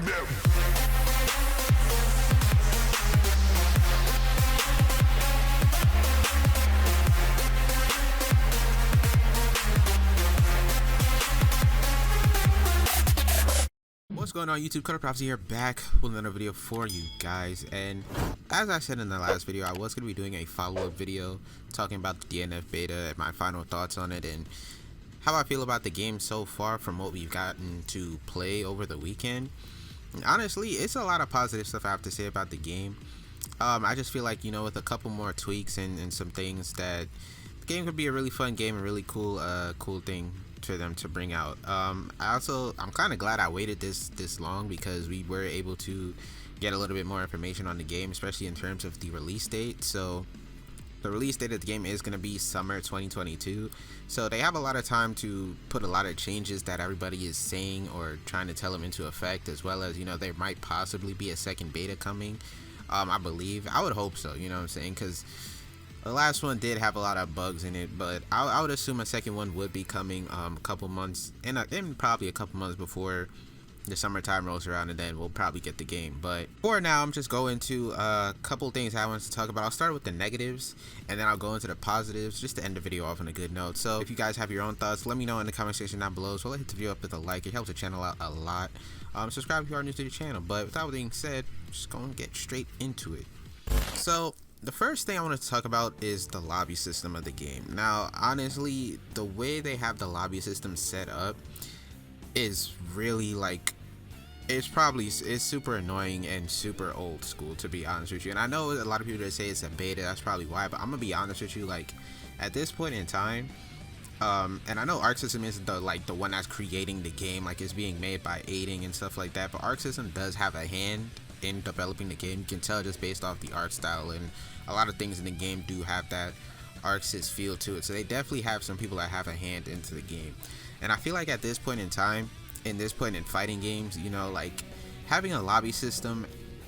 them. What's going on YouTube? CodedProphecy here, back with another video for you guys. And as I said in the last video, I was going to be doing a follow-up video talking about the DNF beta and my final thoughts on it and how I feel about the game so far from what we've gotten to play over the weekend. And honestly, it's a lot of positive stuff I have to say about the game. I just feel like, you know, with a couple more tweaks and some things, that the game could be a really fun game, a really cool thing for them to bring out. I'm kind of glad I waited this long, because we were able to get a little bit more information on the game, especially in terms of the release date. So the release date of the game is going to be summer 2022, so they have a lot of time to put a lot of changes that everybody is saying or trying to tell them into effect, as well as, you know, there might possibly be a second beta coming. I believe, I would hope so, you know what I'm saying, because the last one did have a lot of bugs in it, but I would assume a second one would be coming a couple months, and probably a couple months before the summertime rolls around, and then we'll probably get the game. But for now, I'm just going to a couple things I wanted to talk about. I'll start with the negatives, and then I'll go into the positives, just to end the video off on a good note. So if you guys have your own thoughts, let me know in the comment section down below. So hit the video up with a like, it helps the channel out a lot. Subscribe if you are new to the channel. But with that being said, just going to get straight into it. So the first thing I want to talk about is the lobby system of the game. Now, honestly, the way they have the lobby system set up is really, like, it's super annoying and super old school, to be honest with you. And I know a lot of people that say it's a beta, that's probably why, but I'm gonna be honest with you, like, at this point in time, and I know Arc System is the one that's creating the game, like it's being made by aiding and stuff like that, but Arc System does have a hand in developing the game. You can tell just based off the art style, and a lot of things in the game do have that ArcSys feel to it, so they definitely have some people that have a hand into the game. And I feel like at this point in time, in fighting games, you know, like having a lobby system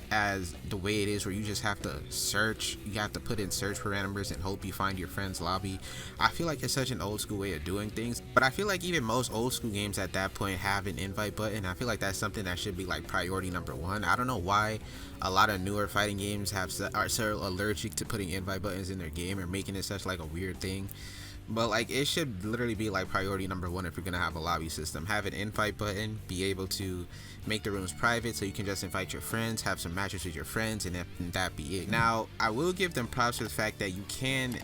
as the way it is, where you just have to search, you have to put in search parameters and hope you find your friend's lobby, I feel like it's such an old school way of doing things. But I feel like even most old school games at that point have an invite button. I feel like that's something that should be like priority number one. I don't know why a lot of newer fighting games are so allergic to putting invite buttons in their game, or making it such like a weird thing. But like, it should literally be like priority number one if you're gonna have a lobby system. Have an invite button, be able to make the rooms private so you can just invite your friends, have some matches with your friends, and that be it. Now, I will give them props for the fact that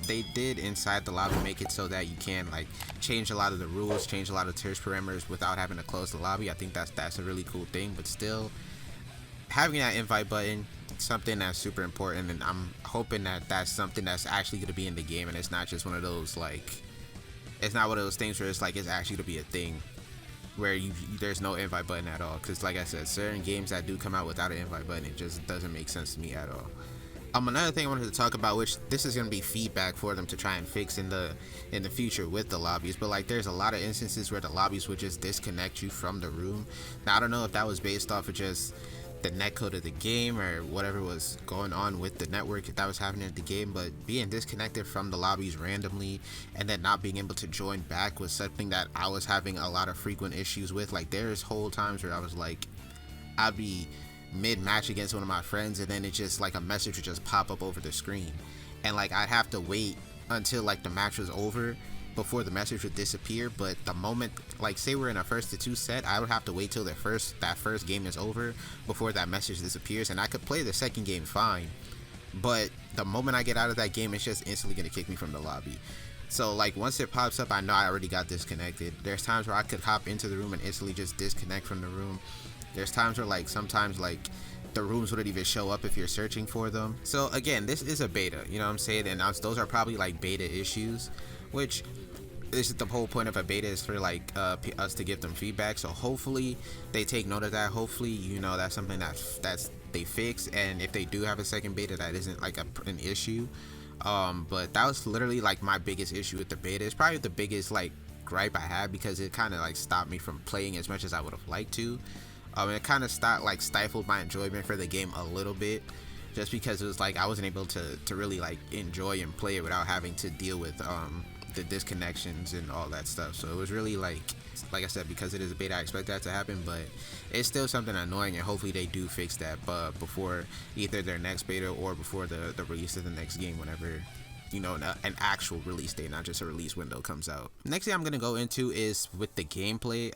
they did inside the lobby make it so that you can like change a lot of the rules, change a lot of search parameters without having to close the lobby. I think that's a really cool thing. But still, having that invite button, something that's super important, and I'm hoping that that's something that's actually going to be in the game, and it's not just one of those, like, it's not one of those things where it's like it's actually to be a thing where there's no invite button at all. Because like I said, certain games that do come out without an invite button, it just doesn't make sense to me at all. Another thing I wanted to talk about, which this is going to be feedback for them to try and fix in the future with the lobbies, but like there's a lot of instances where the lobbies would just disconnect you from the room. Now, I don't know if that was based off of just the netcode of the game or whatever was going on with the network that was happening at the game, but being disconnected from the lobbies randomly and then not being able to join back was something that I was having a lot of frequent issues with. Like, there's whole times where I was like, I'd be mid-match against one of my friends, and then it just like a message would just pop up over the screen, and like I'd have to wait until like the match was over before the message would disappear. But the moment, like, say we're in a 1-2 set, I would have to wait till that first game is over before that message disappears, and I could play the second game fine, but the moment I get out of that game, it's just instantly gonna kick me from the lobby. So like, once it pops up, I know I already got disconnected. There's times where I could hop into the room and instantly just disconnect from the room. There's times where like sometimes like the rooms wouldn't even show up if you're searching for them. So again, this is a beta, you know what I'm saying, and those are probably like beta issues, which this is the whole point of a beta, is for like us to give them feedback. So hopefully they take note of that. Hopefully, you know, that's something that's they fix, and if they do have a second beta, that isn't like an issue. But that was literally like my biggest issue with the beta. It's probably the biggest like gripe I had, because it kind of like stopped me from playing as much as I would have liked to. It kind of stifled my enjoyment for the game a little bit, just because it was like I wasn't able to really like enjoy and play it without having to deal with the disconnections and all that stuff. So it was really like I said, because it is a beta, I expect that to happen, but it's still something annoying, and hopefully they do fix that before either their next beta or before the release of the next game, whenever, you know, an actual release date, not just a release window, comes out. Next thing I'm gonna go into is with the gameplay.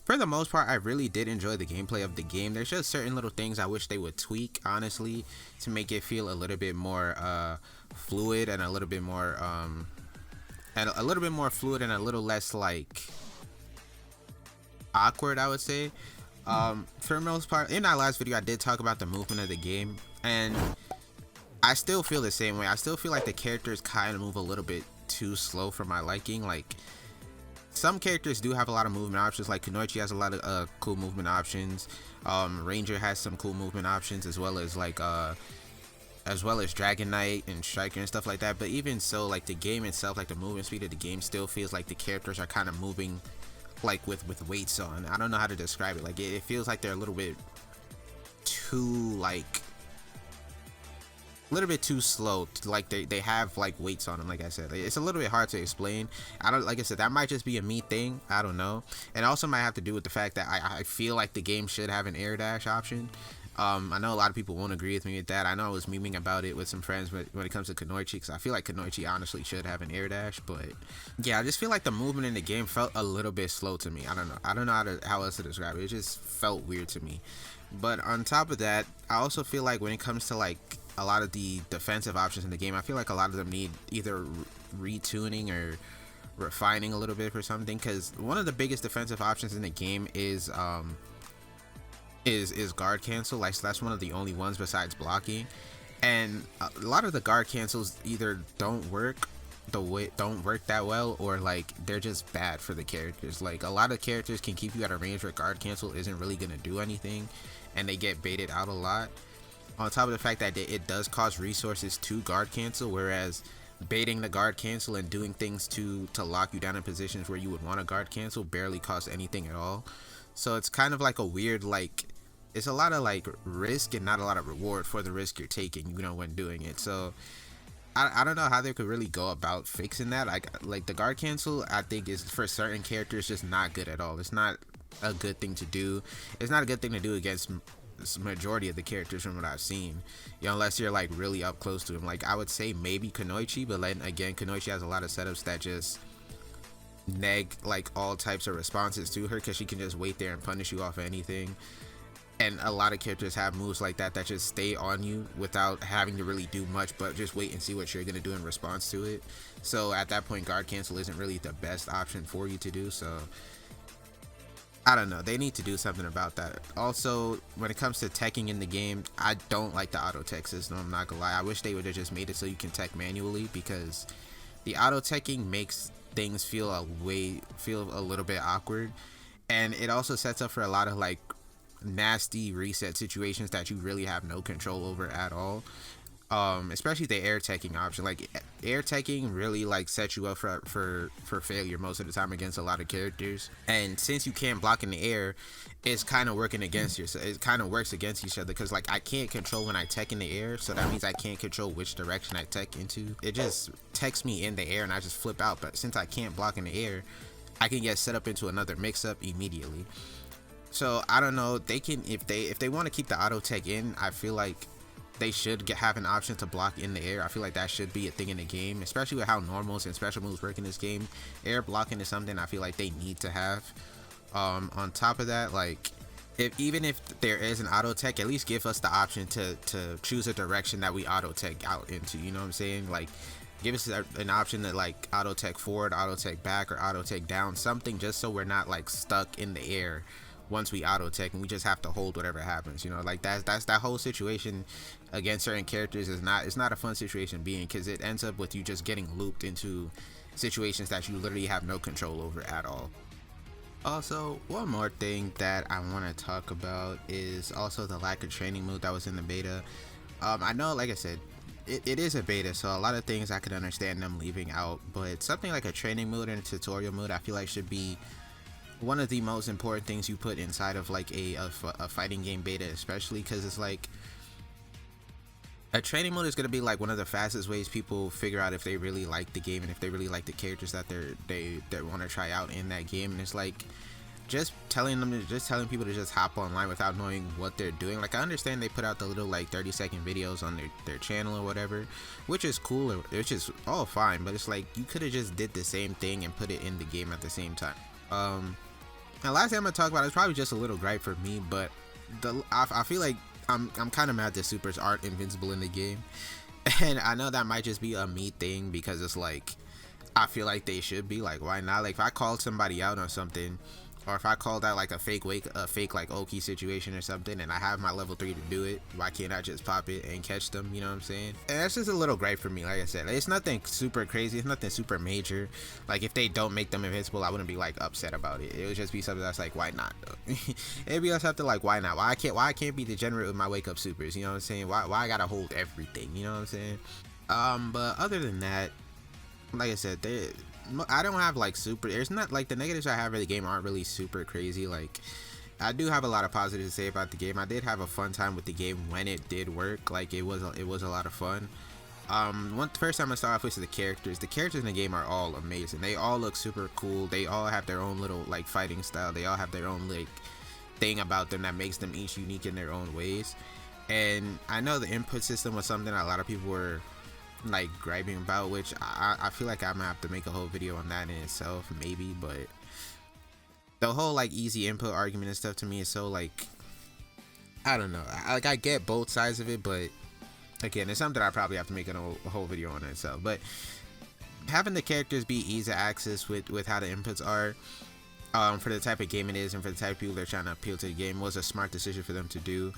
For the most part, I really did enjoy the gameplay of the game. There's just certain little things I wish they would tweak, honestly, to make it feel a little bit more fluid and a little bit more fluid and a little less like awkward, I would say. For the most part, in our last video, I did talk about the movement of the game, and I still feel the same way. I still feel like the characters kind of move a little bit too slow for my liking. Like, some characters do have a lot of movement options, like Kunoichi has a lot of cool movement options. Ranger has some cool movement options, as well as Dragon Knight and Striker and stuff like that. But even so, like, the game itself, like the movement speed of the game still feels like the characters are kind of moving like with weights on. I don't know how to describe it. Like, it feels like they're a little bit too slow, like they have like weights on them. Like I said, it's a little bit hard to explain. Like I said, that might just be a me thing, I don't know. And also might have to do with the fact that I feel like the game should have an air dash option. I know a lot of people won't agree with me with that. I know I was memeing about it with some friends when it comes to Kunoichi, because I feel like Kunoichi honestly should have an air dash. But yeah, I just feel like the movement in the game felt a little bit slow to me. I don't know how else to describe it. It just felt weird to me. But on top of that, I also feel like when it comes to like a lot of the defensive options in the game, I feel like a lot of them need either retuning or refining a little bit or something, because one of the biggest defensive options in the game is guard cancel. Like, so that's one of the only ones besides blocking, and a lot of the guard cancels either don't work that well, or like they're just bad for the characters. Like, a lot of characters can keep you at a range where guard cancel isn't really gonna do anything, and they get baited out a lot. On top of the fact that it does cost resources to guard cancel, whereas baiting the guard cancel and doing things to lock you down in positions where you would want to guard cancel barely costs anything at all. So it's kind of like a weird, like, it's a lot of like risk and not a lot of reward for the risk you're taking, you know, when doing it. So I don't know how they could really go about fixing that. Like the guard cancel, I think, is for certain characters just not good at all. It's not a good thing to do. It's not a good thing to do against majority of the characters from what I've seen, you know, unless you're like really up close to him. Like, I would say maybe Kunoichi, but then again, Kunoichi has a lot of setups that just neg like all types of responses to her, because she can just wait there and punish you off of anything. And a lot of characters have moves like that just stay on you without having to really do much, but just wait and see what you're gonna do in response to it. So at that point, guard cancel isn't really the best option for you to do. So I don't know, they need to do something about that. Also, when it comes to teching in the game, I don't like the auto tech system, I'm not gonna lie. I wish they would have just made it so you can tech manually, because the auto teching makes things feel a little bit awkward, and it also sets up for a lot of like nasty reset situations that you really have no control over at all. Especially the air teching option. Like, air teching really like sets you up for failure most of the time against a lot of characters. And since you can't block in the air, it's kind of working against you. So it kind of works against each other, because like I can't control when I tech in the air, so that means I can't control which direction I tech into. It just techs me in the air and I just flip out. But since I can't block in the air, I can get set up into another mix-up immediately. So I don't know, they can, if they want to keep the auto tech in, I feel like they should have an option to block in the air. I feel like that should be a thing in the game, especially with how normals and special moves work in this game. Air blocking is something I feel like they need to have. On top of that, like, even if there is an auto tech, at least give us the option to choose a direction that we auto tech out into, you know what I'm saying? Like, give us an option to like auto tech forward, auto tech back, or auto tech down, something, just so we're not like stuck in the air once we auto tech and we just have to hold whatever happens, you know. Like, that's that whole situation against certain characters it's not a fun situation being, because it ends up with you just getting looped into situations that you literally have no control over at all. Also, one more thing that I want to talk about is also the lack of training mode that was in the beta. I know, like I said, it is a beta, so a lot of things I could understand them leaving out, but something like a training mode and a tutorial mode, I feel like should be one of the most important things you put inside of like a fighting game beta, especially because it's like, A training mode is going to be like one of the fastest ways people figure out if they really like the game and if they really like the characters that they want to try out in that game. And it's like just telling people to just hop online without knowing what they're doing. Like, I understand they put out the little like 30-second videos on their channel or whatever, which is cool, which is all fine, but it's like you could have just did the same thing and put it in the game at the same time. Now last thing I'm gonna talk about is probably just a little gripe for me, but I feel like I'm kind of mad that supers aren't invincible in the game. And I know that might just be a me thing, because it's like I feel like they should be. Like, why not? Like, if I called somebody out on something, or if I called out like a fake like Oki situation or something, and I have my level 3 to do it, why can't I just pop it and catch them? You know what I'm saying? And that's just a little gripe for me. Like I said, it's nothing super crazy, it's nothing super major. Like, if they don't make them invincible, I wouldn't be like upset about it. It would just be something that's like, why not? It'd be something like, why not? Why I can't be degenerate with my wake up supers? You know what I'm saying? Why I gotta hold everything? You know what I'm saying? But other than that, like I said, I don't have like there's not like the negatives I have in the game aren't really super crazy. Like, I do have a lot of positives to say about the game. I did have a fun time with the game when it did work. Like, it was a lot of fun. First time I start off with the characters. The characters in the game are all amazing. They all look super cool. They all have their own little like fighting style. They all have their own like thing about them that makes them each unique in their own ways. And I know the input system was something a lot of people were like griping about, which I feel like I'm gonna have to make a whole video on that in itself, maybe. But the whole like easy input argument and stuff to me is so like, I don't know. I get both sides of it, but again, it's something I probably have to make a whole video on itself. But having the characters be easy to access with how the inputs are, for the type of game it is and for the type of people they're trying to appeal to the game, was a smart decision for them to do.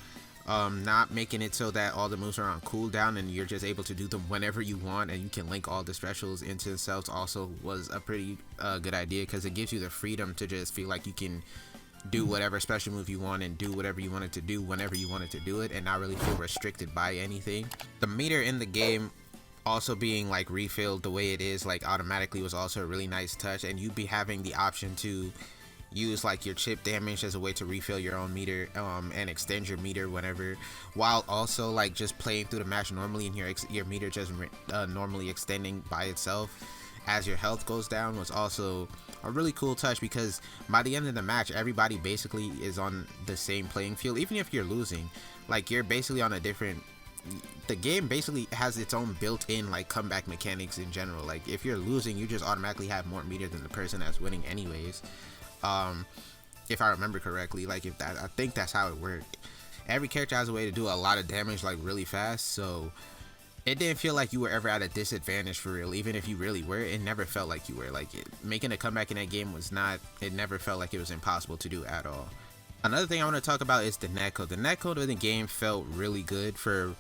Not making it so that all the moves are on cooldown and you're just able to do them whenever you want, and you can link all the specials into themselves, also was a pretty good idea, because it gives you the freedom to just feel like you can do whatever special move you want and do whatever you want it to do whenever you want it to do it, and not really feel restricted by anything. The meter in the game also being like refilled the way it is like automatically was also a really nice touch, and you be having the option to use like your chip damage as a way to refill your own meter and extend your meter whenever, while also like just playing through the match normally and your meter just normally extending by itself as your health goes down, was also a really cool touch, because by the end of the match everybody basically is on the same playing field. Even if you're losing, like, you're basically on a different, the game basically has its own built-in like comeback mechanics in general. Like, if you're losing, you just automatically have more meter than the person that's winning anyways. If I remember correctly, like, I think that's how it worked. Every character has a way to do a lot of damage like really fast, so it didn't feel like you were ever at a disadvantage for real. Even if you really were, it never felt like you were. Like, making a comeback in that game was not, it never felt like it was impossible to do at all. Another thing I want to talk about is the netcode. The netcode of the game felt really good for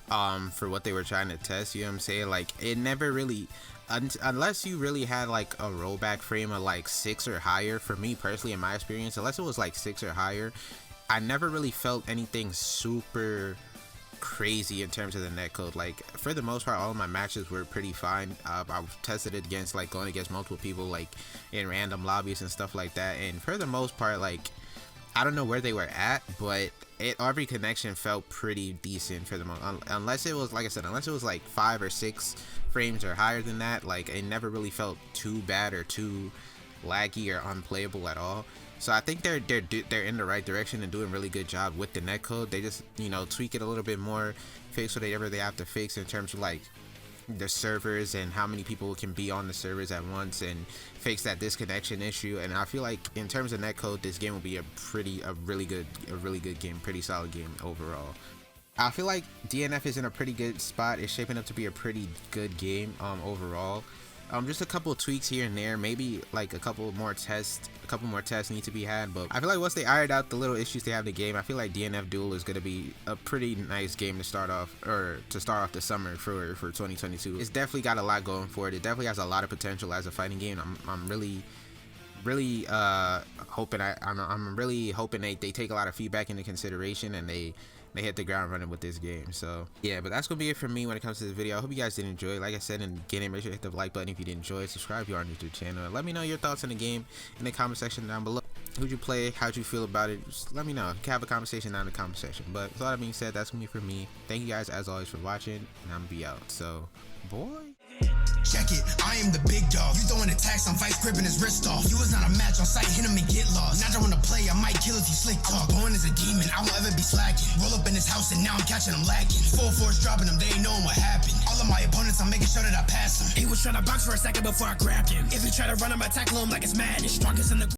what they were trying to test. You know what I'm saying? Like, it never really, unless you really had like a rollback frame of like 6 or higher, for me personally in my experience, unless it was like 6 or higher, I never really felt anything super crazy in terms of the netcode. Like, for the most part, all of my matches were pretty fine. I've tested it against like going against multiple people like in random lobbies and stuff like that, and for the most part, like, I don't know where they were at, but every connection felt pretty decent for the most, unless it was, like I said, unless it was like 5 or 6 frames or higher than that. Like, it never really felt too bad or too laggy or unplayable at all. So I think they're in the right direction and doing a really good job with the netcode. They just, you know, tweak it a little bit more, fix whatever they have to fix in terms of like the servers and how many people can be on the servers at once, and fix that disconnection issue. And I feel like in terms of netcode, this game will be a really good game, pretty solid game overall. I feel like DNF is in a pretty good spot. It's shaping up to be a pretty good game overall. Just a couple of tweaks here and there, maybe like a couple more tests need to be had, but I feel like once they ironed out the little issues they have in the game, I feel like DNF Duel is going to be a pretty nice game to start off the summer for 2022. It's definitely got a lot going for it. It definitely has a lot of potential as a fighting game. I'm really hoping they take a lot of feedback into consideration and they hit the ground running with this game. So yeah, but that's gonna be it for me when it comes to this video. I hope you guys did enjoy it. Like I said in the beginning, make sure to hit the like button if you did enjoy it. Subscribe if you are new to the channel. Let me know your thoughts on the game in the comment section down below. Who'd you play? How'd you feel about it? Just let me know. You can have a conversation down in the comment section. But with all that being said, that's gonna be for me. Thank you guys as always for watching, and I'm gonna be out. So, boy. Check it, I am the big dog. You throwing attacks, I'm fight gripping his wrist off. You was not a match on sight, hit him and get lost. Not trying to play, I might kill if you slick talk. I was born as a demon, I won't ever be slacking. Roll up in his house and now I'm catching them lacking. Full force dropping them, they ain't knowing what happened. All of my opponents, I'm making sure that I pass them. He was trying to box for a second before I grabbed him. If he try to run him, I tackle him like it's madness. Strongest in the